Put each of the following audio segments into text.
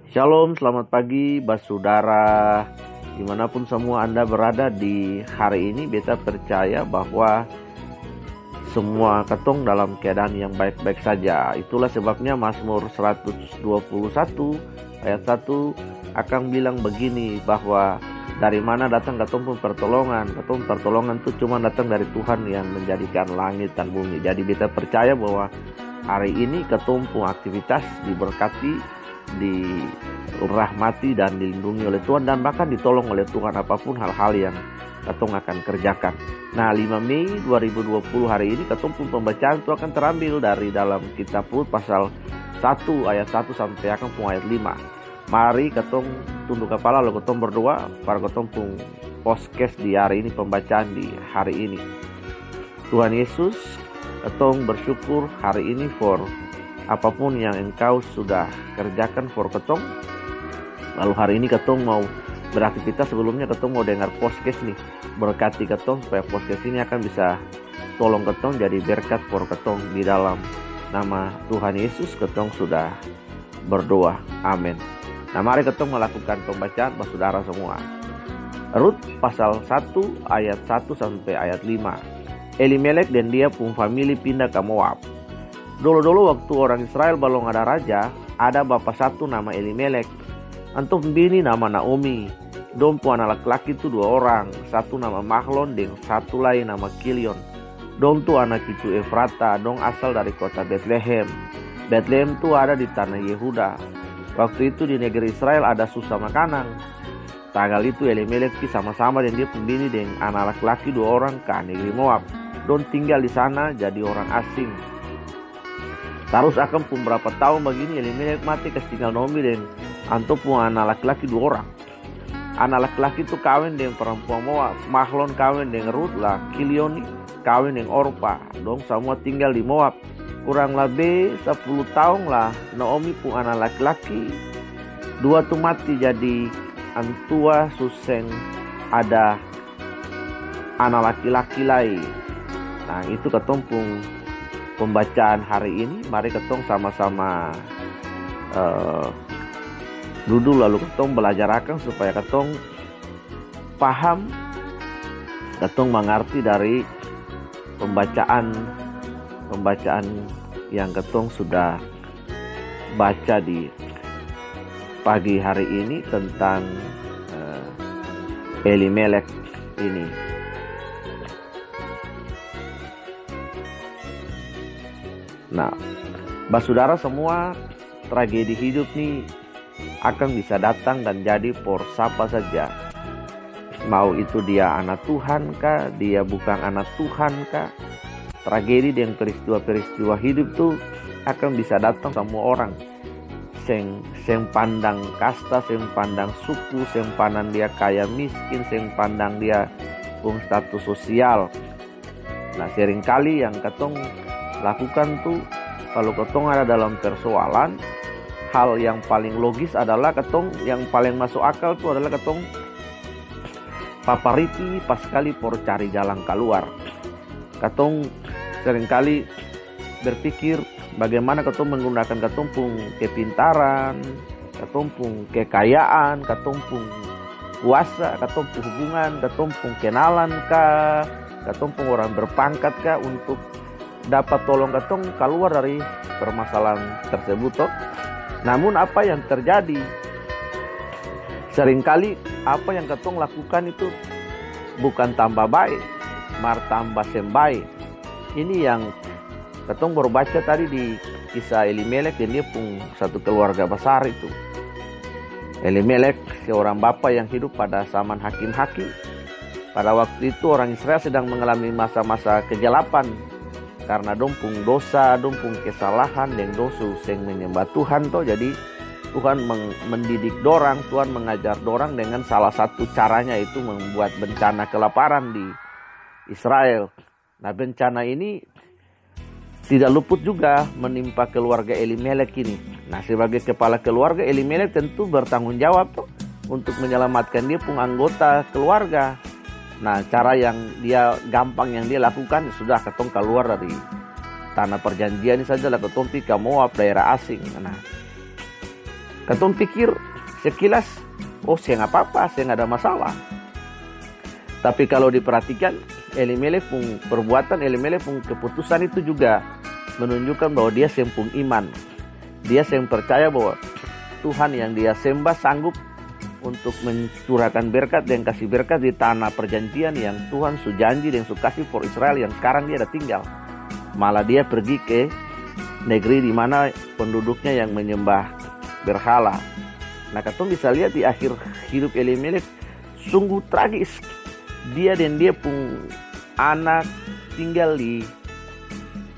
Shalom, selamat pagi saudara. Dimanapun semua Anda berada di hari ini, beta percaya bahwa semua ketong dalam keadaan yang baik-baik saja. Itulah sebabnya Mazmur 121 ayat 1 akan bilang begini, bahwa dari mana datang ketong pun pertolongan. Ketong pertolongan itu cuma datang dari Tuhan yang menjadikan langit dan bumi. Jadi beta percaya bahwa hari ini ketong pun aktivitas diberkati, dirahmati dan dilindungi oleh Tuhan, dan bahkan ditolong oleh Tuhan apapun hal-hal yang ketong akan kerjakan. Nah, 5 Mei 2020 hari ini ketong pun pembacaan itu akan terambil dari dalam kitab Rut pasal 1 ayat 1 sampai akan pun ayat 5. Mari ketong tunduk kepala lalu ketong berdoa para ketong pun podcast di hari ini, pembacaan di hari ini. Tuhan Yesus, ketong bersyukur hari ini for apapun yang Engkau sudah kerjakan for ketong. Lalu hari ini ketong mau beraktivitas, sebelumnya ketong mau dengar podcast nih. Berkati ketong supaya podcast ini akan bisa tolong ketong jadi berkat for ketong. Di dalam nama Tuhan Yesus ketong sudah berdoa. Amin. Nah, mari ketong melakukan pembacaan saudara semua. Rut pasal 1 ayat 1 sampai ayat 5. Elimelek dan dia pun famili pindah ke Moab. Dulu-dulu waktu orang Israel belum ada raja, ada bapak satu nama Elimelek. Antum bini nama Naomi. Dong pu anak laki-laki itu 2 orang. Satu nama Mahlon dan satu lain nama Kilion. Dong tu anak itu Efrata. Dong asal dari kota Bethlehem. Bethlehem tu ada di tanah Yehuda. Waktu itu di negeri Israel ada susah makanan. Tanggal itu Elimelek sama-sama dan dia pembini dengan anak laki-laki 2 orang ke negeri Moab. Dong tinggal di sana jadi orang asing. Terus akan pun berapa tahun begini Elimelek mati, tinggal Naomi dan antum pun anak laki-laki 2 orang. Anak laki-laki itu kawin dengan perempuan Moab. Mahlon kawin dengan Rut lah. Kilion kawin dengan Orpa. Dong semua tinggal di Moab. Kurang lebih 10 tahun lah Naomi pun anak laki-laki 2 tuh mati, jadi antua suseng ada anak laki-laki lain. Nah, itu ketong pun pembacaan hari ini. Mari ketong sama-sama duduk lalu ketong belajar akan supaya ketong paham, ketong mengerti dari pembacaan yang ketong sudah baca di pagi hari ini tentang Elimelek ini. Nah, saudara semua, tragedi hidup nih akan bisa datang dan jadi por siapa saja. Mau itu dia anak Tuhan kah, dia bukan anak Tuhan kah. Tragedi dan peristiwa-peristiwa hidup tuh akan bisa datang semua orang. Seng pandang kasta, seng pandang suku, seng pandang dia kaya miskin, seng pandang dia pun status sosial. Nah, seringkali yang ketong lakukan tuh kalau ketong ada dalam persoalan, hal yang paling logis adalah ketong, yang paling masuk akal tuh adalah ketong papariti pas kali por cari jalan keluar. Ketong seringkali berpikir bagaimana ketong menggunakan ketong pun kepintaran, ketong pun kekayaan, ketong pun kuasa, ketong pun hubungan, ketong pun kenalan kah, ketong pun orang berpangkat kah untuk dapat tolong ketong keluar dari permasalahan tersebut toh. Namun apa yang terjadi? Seringkali apa yang ketong lakukan itu bukan tambah baik, mar tambah sembaik. Ini yang ketong baru baca tadi di kisah Elimelek, dan dia pun satu keluarga besar itu. Elimelek seorang bapa yang hidup pada zaman hakim-hakim. Pada waktu itu orang Israel sedang mengalami masa-masa kegelapan. Karena dompung dosa, dompung kesalahan, dan dosa yang menyembah Tuhan toh. Jadi Tuhan mendidik dorang, Tuhan mengajar dorang dengan salah satu caranya itu membuat bencana kelaparan di Israel. Nah, bencana ini tidak luput juga menimpa keluarga Elimelek ini. Nah, sebagai kepala keluarga, Elimelek tentu bertanggung jawab toh untuk menyelamatkan dia pun anggota keluarga. Nah, cara yang dia gampang yang dia lakukan, sudah ketong keluar dari tanah perjanjian ini saja lah, ketong ke Moab, daerah asing. Nah, Katong pikir sekilas, oh saya nggak apa-apa, saya nggak ada masalah. Tapi kalau diperhatikan, Elimelek pun perbuatan Elimelek pun keputusan itu juga menunjukkan bahwa dia sempung iman. Dia yang percaya bahwa Tuhan yang dia sembah sanggup untuk mencurahkan berkat dan kasih berkat di tanah perjanjian yang Tuhan sujanji dan kasih for Israel yang sekarang dia ada tinggal. Malah dia pergi ke negeri di mana penduduknya yang menyembah berhala. Nah, katong bisa lihat di akhir hidup Elimelek sungguh tragis. Dia dan dia pun anak tinggal di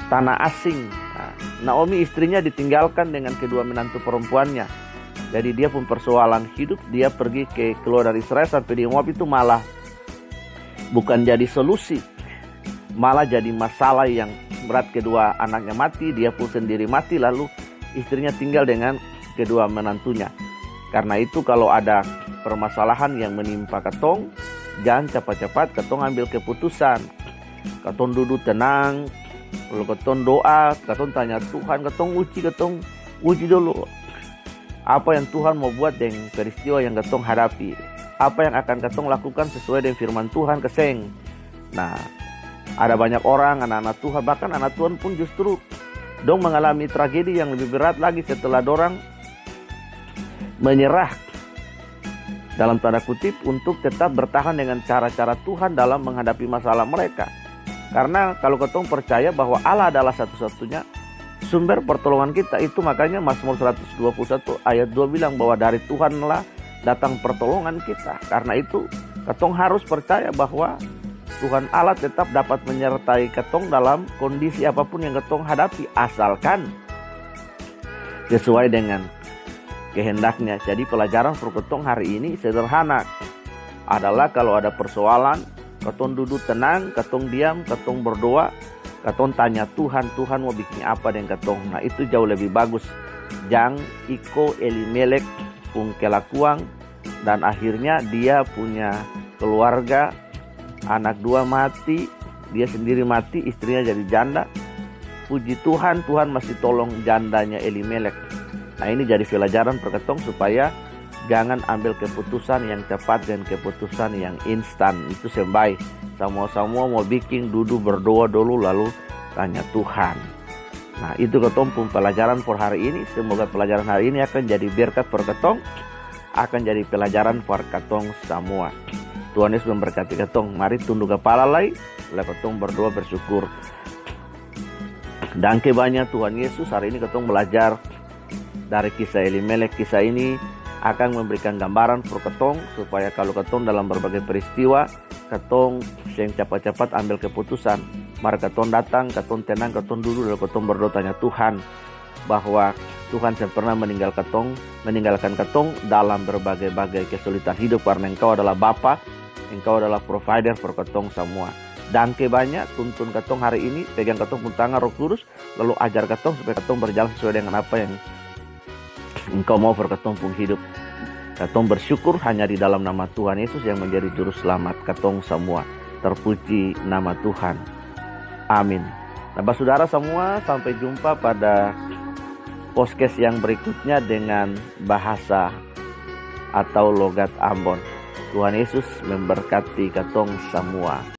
tanah asing. Nah, Naomi istrinya ditinggalkan dengan kedua menantu perempuannya. Jadi dia pun persoalan hidup, dia pergi keluar dari Israel sampai di Moab itu malah bukan jadi solusi, malah jadi masalah yang berat. Kedua anaknya mati, dia pun sendiri mati, lalu istrinya tinggal dengan kedua menantunya. Karena itu kalau ada permasalahan yang menimpa katong, jangan cepat-cepat katong ambil keputusan. Katong duduk tenang, lalu katong doa, katong tanya Tuhan, katong uji dulu. Apa yang Tuhan mau buat dengan peristiwa yang katong hadapi. Apa yang akan katong lakukan sesuai dengan firman Tuhan keseng. Nah, ada banyak orang, anak-anak Tuhan, bahkan anak Tuhan pun justru dong mengalami tragedi yang lebih berat lagi setelah dorang menyerah dalam tanda kutip untuk tetap bertahan dengan cara-cara Tuhan dalam menghadapi masalah mereka. Karena kalau katong percaya bahwa Allah adalah satu-satunya sumber pertolongan kita, itu makanya Mazmur 121 ayat 2 bilang bahwa dari Tuhanlah datang pertolongan kita. Karena itu katong harus percaya bahwa Tuhan Allah tetap dapat menyertai katong dalam kondisi apapun yang katong hadapi, asalkan sesuai dengan kehendaknya. Jadi pelajaran for katong hari ini sederhana, adalah kalau ada persoalan, katong duduk tenang, katong diam, katong berdoa, katong tanya Tuhan mau bikin apa dengan katong. Nah, itu jauh lebih bagus. Jangan iko Elimelek pun kelakuan dan akhirnya dia punya keluarga, anak dua mati, dia sendiri mati, istrinya jadi janda. Puji Tuhan, Tuhan masih tolong jandanya Elimelek. Nah, ini jadi pelajaran per katong supaya jangan ambil keputusan yang cepat dan keputusan yang instan. Itu sembai. Semua mau bikin, duduk berdoa dulu lalu tanya Tuhan. Nah, itu katong pun pelajaran for hari ini. Semoga pelajaran hari ini akan jadi berkat per katong, akan jadi pelajaran for katong semua. Tuhan Yesus memberkati katong. Mari tunduk kepala lalu katong berdoa bersyukur. Dangke banyak Tuhan Yesus. Hari ini katong belajar dari kisah Elimelek. Kisah ini akan memberikan gambaran for katong supaya kalau katong dalam berbagai peristiwa, katong yang cepat-cepat ambil keputusan. Mari katong datang, katong tenang, katong duduk, lalu katong berdoa tanya Tuhan bahwa Tuhan tidak pernah meninggalkan katong dalam berbagai kesulitan hidup, karena Engkau adalah Bapa, Engkau adalah provider for katong semua. Dangke banyak, tuntun katong hari ini, pegang katong pun tangan Roh Kudus, lalu ajar katong supaya katong berjalan sesuai dengan apa yang Engkau mau for katong pun hidup. Katong bersyukur hanya di dalam nama Tuhan Yesus yang menjadi juru selamat katong semua. Terpuji nama Tuhan. Amin. Nah, saudara semua, sampai jumpa pada podcast yang berikutnya dengan bahasa atau logat Ambon. Tuhan Yesus memberkati katong semua.